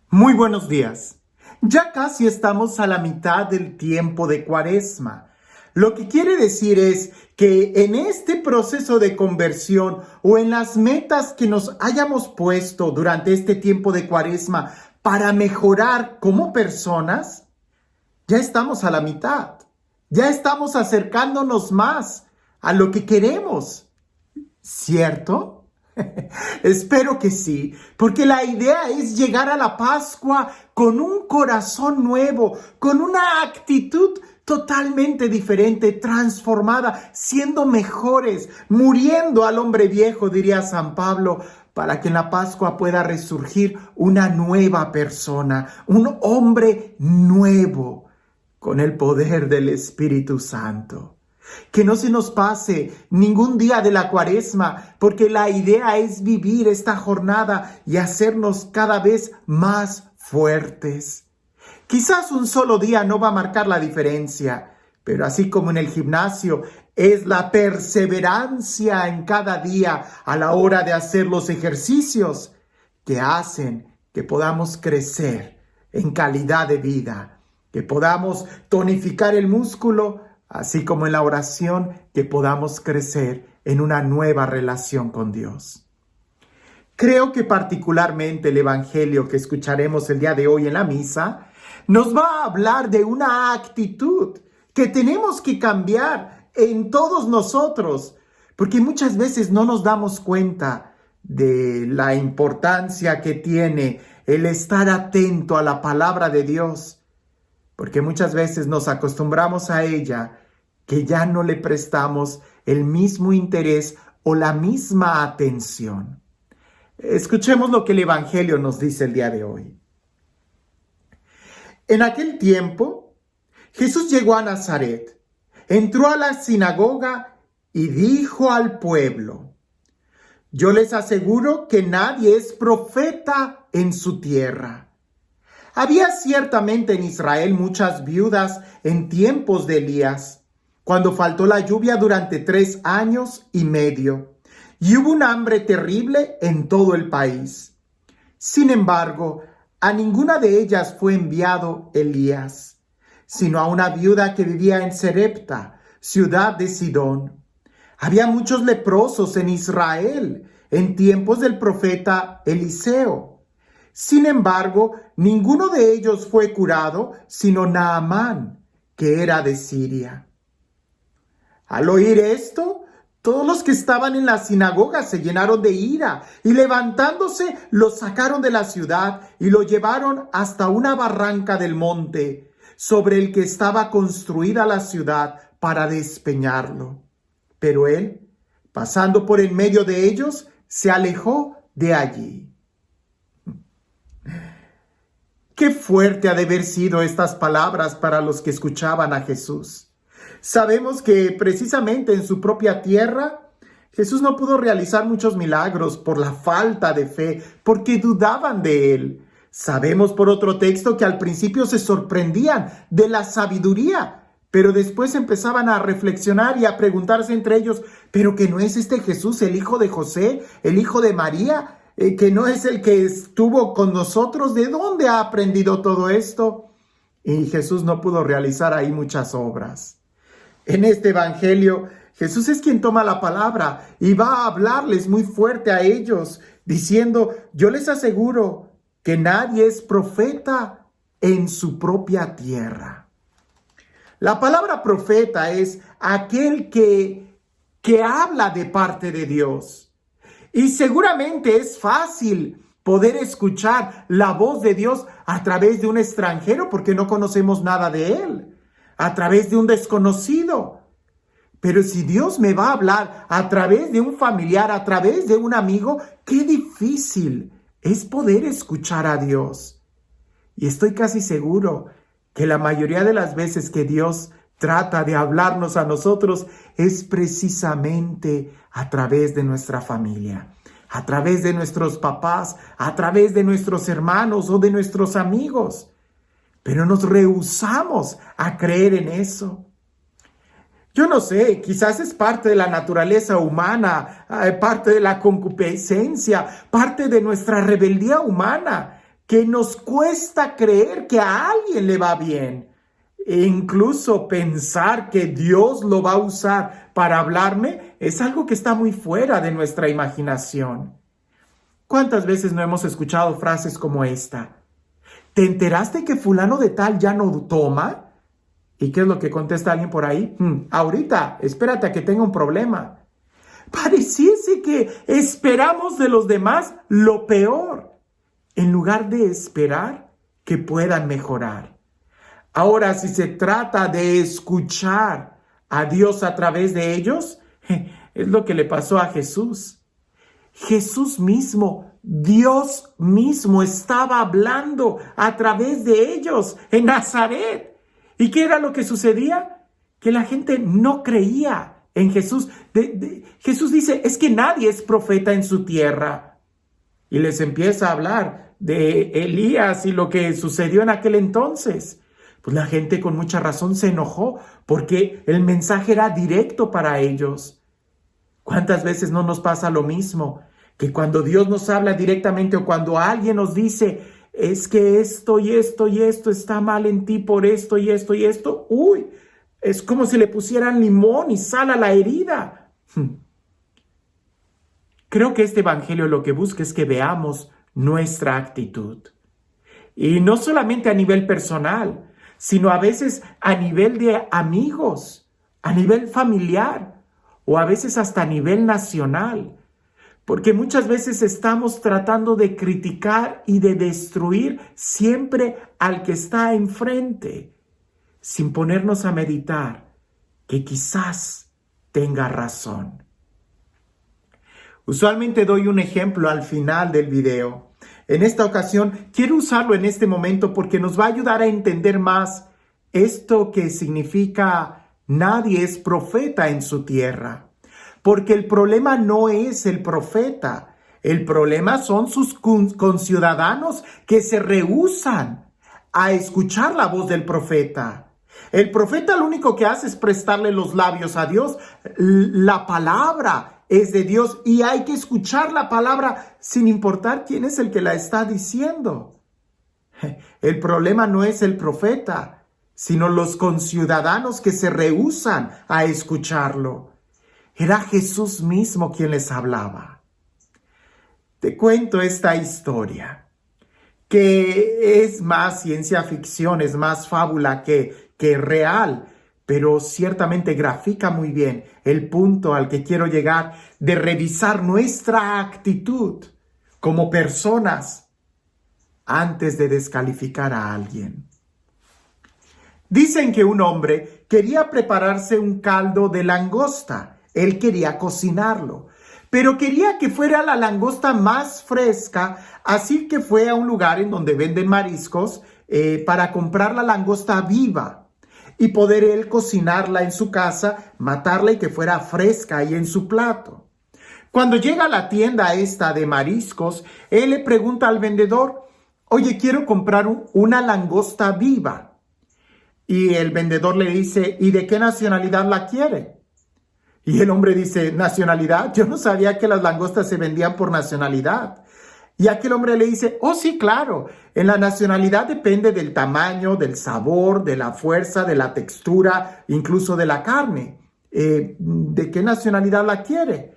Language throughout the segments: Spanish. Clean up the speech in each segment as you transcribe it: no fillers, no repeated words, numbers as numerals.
Muy buenos días. Ya casi estamos a la mitad del tiempo de Cuaresma. Lo que quiere decir es que en este proceso de conversión o en las metas que nos hayamos puesto durante este tiempo de Cuaresma para mejorar como personas, ya estamos a la mitad. Ya estamos acercándonos más a lo que queremos. ¿Cierto? Espero que sí, porque la idea es llegar a la Pascua con un corazón nuevo, con una actitud totalmente diferente, transformada, siendo mejores, muriendo al hombre viejo, diría San Pablo, para que en la Pascua pueda resurgir una nueva persona, un hombre nuevo, con el poder del Espíritu Santo. Que no se nos pase ningún día de la Cuaresma, porque la idea es vivir esta jornada y hacernos cada vez más fuertes. Quizás un solo día no va a marcar la diferencia, pero así como en el gimnasio, es la perseverancia en cada día a la hora de hacer los ejercicios que hacen que podamos crecer en calidad de vida, que podamos tonificar el músculo, así como en la oración, que podamos crecer en una nueva relación con Dios. Creo que particularmente el Evangelio que escucharemos el día de hoy en la misa nos va a hablar de una actitud que tenemos que cambiar en todos nosotros, porque muchas veces no nos damos cuenta de la importancia que tiene el estar atento a la palabra de Dios, porque muchas veces nos acostumbramos a ella que ya no le prestamos el mismo interés o la misma atención. Escuchemos lo que el Evangelio nos dice el día de hoy. En aquel tiempo, Jesús llegó a Nazaret, entró a la sinagoga y dijo al pueblo: yo les aseguro que nadie es profeta en su tierra. Había ciertamente en Israel muchas viudas en tiempos de Elías, cuando faltó la lluvia durante 3 años y medio, y hubo un hambre terrible en todo el país. Sin embargo, a ninguna de ellas fue enviado Elías, sino a una viuda que vivía en Sarepta, ciudad de Sidón. Había muchos leprosos en Israel en tiempos del profeta Eliseo. Sin embargo, ninguno de ellos fue curado, sino Naamán, que era de Siria. Al oír esto, todos los que estaban en la sinagoga se llenaron de ira y levantándose lo sacaron de la ciudad y lo llevaron hasta una barranca del monte, sobre el que estaba construida la ciudad, para despeñarlo. Pero él, pasando por en medio de ellos, se alejó de allí. Qué fuerte ha de haber sido estas palabras para los que escuchaban a Jesús. Sabemos que precisamente en su propia tierra, Jesús no pudo realizar muchos milagros por la falta de fe, porque dudaban de él. Sabemos por otro texto que al principio se sorprendían de la sabiduría, pero después empezaban a reflexionar y a preguntarse entre ellos: ¿pero que no es este Jesús el hijo de José, el hijo de María? ¿Que no es el que estuvo con nosotros? ¿De dónde ha aprendido todo esto? Y Jesús no pudo realizar ahí muchas obras. En este evangelio, Jesús es quien toma la palabra y va a hablarles muy fuerte a ellos, diciendo: yo les aseguro que nadie es profeta en su propia tierra. La palabra profeta es aquel que habla de parte de Dios. Y seguramente es fácil poder escuchar la voz de Dios a través de un extranjero, porque no conocemos nada de él, a través de un desconocido. Pero si Dios me va a hablar a través de un familiar, a través de un amigo, qué difícil es poder escuchar a Dios. Y estoy casi seguro que la mayoría de las veces que Dios trata de hablarnos a nosotros es precisamente a través de nuestra familia, a través de nuestros papás, a través de nuestros hermanos o de nuestros amigos. Pero nos rehusamos a creer en eso. Yo no sé, quizás es parte de la naturaleza humana, parte de la concupiscencia, parte de nuestra rebeldía humana, que nos cuesta creer que a alguien le va bien. E incluso pensar que Dios lo va a usar para hablarme es algo que está muy fuera de nuestra imaginación. ¿Cuántas veces no hemos escuchado frases como esta? ¿Te enteraste que fulano de tal ya no toma? ¿Y qué es lo que contesta alguien por ahí? Ahorita, espérate a que tenga un problema. Pareciese que esperamos de los demás lo peor, en lugar de esperar que puedan mejorar. Ahora, si se trata de escuchar a Dios a través de ellos, es lo que le pasó a Jesús. Jesús mismo, Dios mismo, estaba hablando a través de ellos en Nazaret. ¿Y qué era lo que sucedía? Que la gente no creía en Jesús. Jesús dice, es que nadie es profeta en su tierra. Y les empieza a hablar de Elías y lo que sucedió en aquel entonces. Pues la gente con mucha razón se enojó porque el mensaje era directo para ellos. ¿Cuántas veces no nos pasa lo mismo? Que cuando Dios nos habla directamente o cuando alguien nos dice, es que esto y esto y esto está mal en ti por esto y esto y esto, es como si le pusieran limón y sal a la herida. Creo que este evangelio lo que busca es que veamos nuestra actitud. Y no solamente a nivel personal, sino a veces a nivel de amigos, a nivel familiar o a veces hasta a nivel nacional. Porque muchas veces estamos tratando de criticar y de destruir siempre al que está enfrente, sin ponernos a meditar que quizás tenga razón. Usualmente doy un ejemplo al final del video. En esta ocasión quiero usarlo en este momento porque nos va a ayudar a entender más esto que significa nadie es profeta en su tierra. Porque el problema no es el profeta, el problema son sus conciudadanos que se rehúsan a escuchar la voz del profeta. El profeta lo único que hace es prestarle los labios a Dios. La palabra es de Dios y hay que escuchar la palabra sin importar quién es el que la está diciendo. El problema no es el profeta, sino los conciudadanos que se rehúsan a escucharlo. Era Jesús mismo quien les hablaba. Te cuento esta historia, que es más ciencia ficción, es más fábula que real, pero ciertamente grafica muy bien el punto al que quiero llegar de revisar nuestra actitud como personas antes de descalificar a alguien. Dicen que un hombre quería prepararse un caldo de langosta. Él quería cocinarlo, pero quería que fuera la langosta más fresca, así que fue a un lugar en donde venden mariscos para comprar la langosta viva y poder él cocinarla en su casa, matarla y que fuera fresca ahí en su plato. Cuando llega a la tienda esta de mariscos, él le pregunta al vendedor, oye, quiero comprar una langosta viva. Y el vendedor le dice, ¿y de qué nacionalidad la quiere? Y el hombre dice, ¿nacionalidad? Yo no sabía que las langostas se vendían por nacionalidad. Y aquel hombre le dice, oh sí, claro, en la nacionalidad depende del tamaño, del sabor, de la fuerza, de la textura, incluso de la carne. ¿De qué nacionalidad la quiere?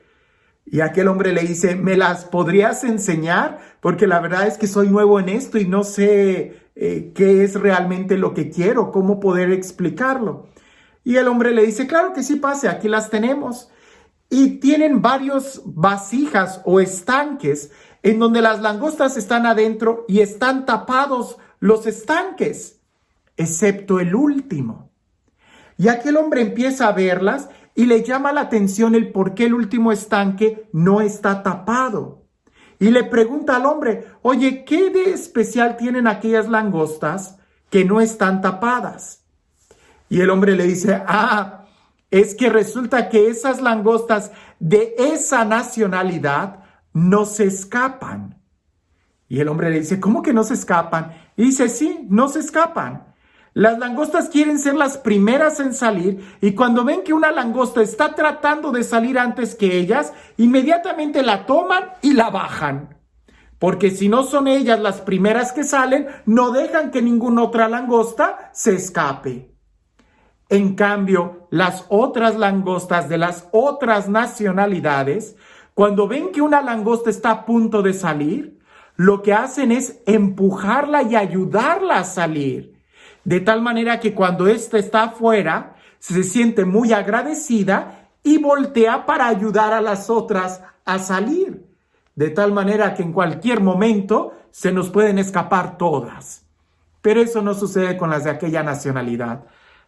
Y aquel hombre le dice, ¿me las podrías enseñar? Porque la verdad es que soy nuevo en esto y no sé qué es realmente lo que quiero, cómo poder explicarlo. Y el hombre le dice, claro que sí, pase, aquí las tenemos. Y tienen varios vasijas o estanques en donde las langostas están adentro y están tapados los estanques, excepto el último. Y aquel hombre empieza a verlas y le llama la atención el por qué el último estanque no está tapado. Y le pregunta al hombre, oye, ¿qué de especial tienen aquellas langostas que no están tapadas? Y el hombre le dice, es que resulta que esas langostas de esa nacionalidad no se escapan. Y el hombre le dice, ¿cómo que no se escapan? Y dice, sí, no se escapan. Las langostas quieren ser las primeras en salir y cuando ven que una langosta está tratando de salir antes que ellas, inmediatamente la toman y la bajan. porque si no son ellas las primeras que salen, no dejan que ninguna otra langosta se escape. En cambio, las otras langostas de las otras nacionalidades, cuando ven que una langosta está a punto de salir, lo que hacen es empujarla y ayudarla a salir. De tal manera que cuando ésta está afuera, se siente muy agradecida y voltea para ayudar a las otras a salir. De tal manera que en cualquier momento se nos pueden escapar todas. Pero eso no sucede con las de aquella nacionalidad.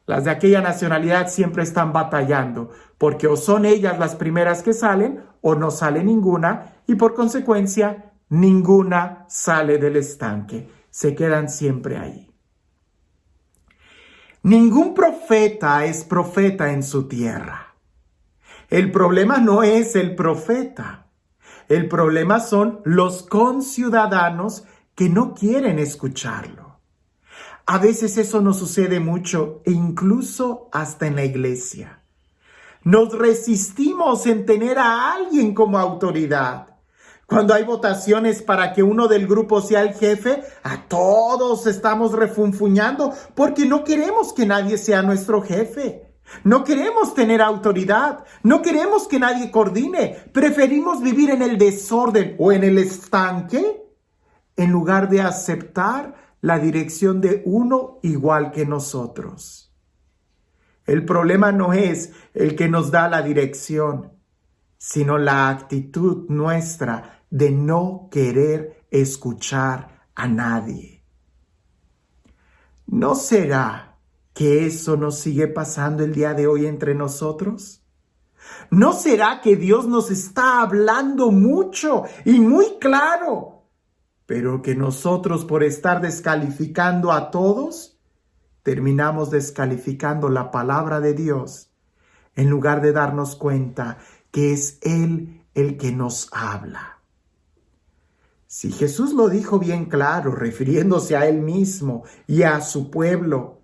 Las de aquella nacionalidad siempre están batallando, porque o son ellas las primeras que salen o no sale ninguna, y por consecuencia ninguna sale del estanque. Se quedan siempre ahí. Ningún profeta es profeta en su tierra. El problema no es el profeta. El problema son los conciudadanos que no quieren escucharlo. A veces eso nos sucede mucho e incluso hasta en la iglesia. Nos resistimos en tener a alguien como autoridad. Cuando hay votaciones para que uno del grupo sea el jefe, a todos estamos refunfuñando porque no queremos que nadie sea nuestro jefe. No queremos tener autoridad, no queremos que nadie coordine. Preferimos vivir en el desorden o en el estanque en lugar de aceptar la dirección de uno igual que nosotros. El problema no es el que nos da la dirección, sino la actitud nuestra de no querer escuchar a nadie. ¿No será que eso nos sigue pasando el día de hoy entre nosotros? ¿No será que Dios nos está hablando mucho y muy claro, pero que nosotros por estar descalificando a todos, terminamos descalificando la palabra de Dios en lugar de darnos cuenta que es Él el que nos habla? Si Jesús lo dijo bien claro, refiriéndose a Él mismo y a su pueblo,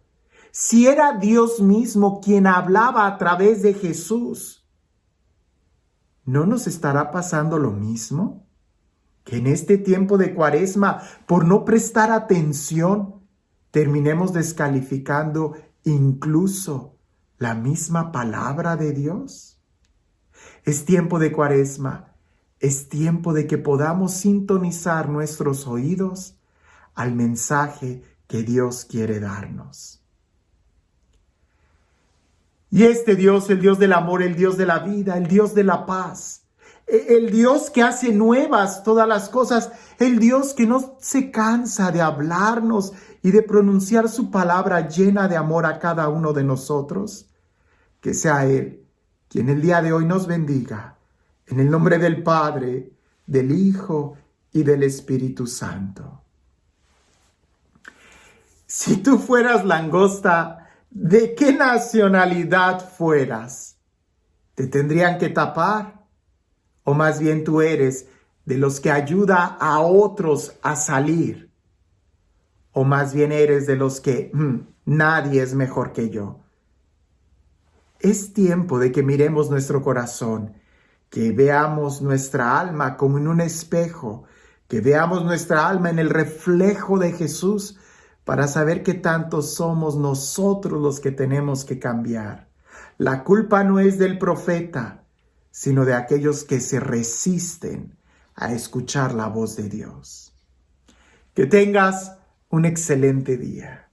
si era Dios mismo quien hablaba a través de Jesús, ¿no nos estará pasando lo mismo? Que en este tiempo de Cuaresma, por no prestar atención, terminemos descalificando incluso la misma palabra de Dios. Es tiempo de Cuaresma. Es tiempo de que podamos sintonizar nuestros oídos al mensaje que Dios quiere darnos. Y este Dios, el Dios del amor, el Dios de la vida, el Dios de la paz, el Dios que hace nuevas todas las cosas, el Dios que no se cansa de hablarnos y de pronunciar su palabra llena de amor a cada uno de nosotros, que sea Él quien el día de hoy nos bendiga. En el nombre del Padre, del Hijo y del Espíritu Santo. Si tú fueras langosta, ¿de qué nacionalidad fueras? ¿Te tendrían que tapar? ¿O más bien tú eres de los que ayuda a otros a salir? ¿O más bien eres de los que nadie es mejor que yo? Es tiempo de que miremos nuestro corazón, que veamos nuestra alma como en un espejo, que veamos nuestra alma en el reflejo de Jesús para saber que tanto somos nosotros los que tenemos que cambiar. La culpa no es del profeta, sino de aquellos que se resisten a escuchar la voz de Dios. Que tengas un excelente día.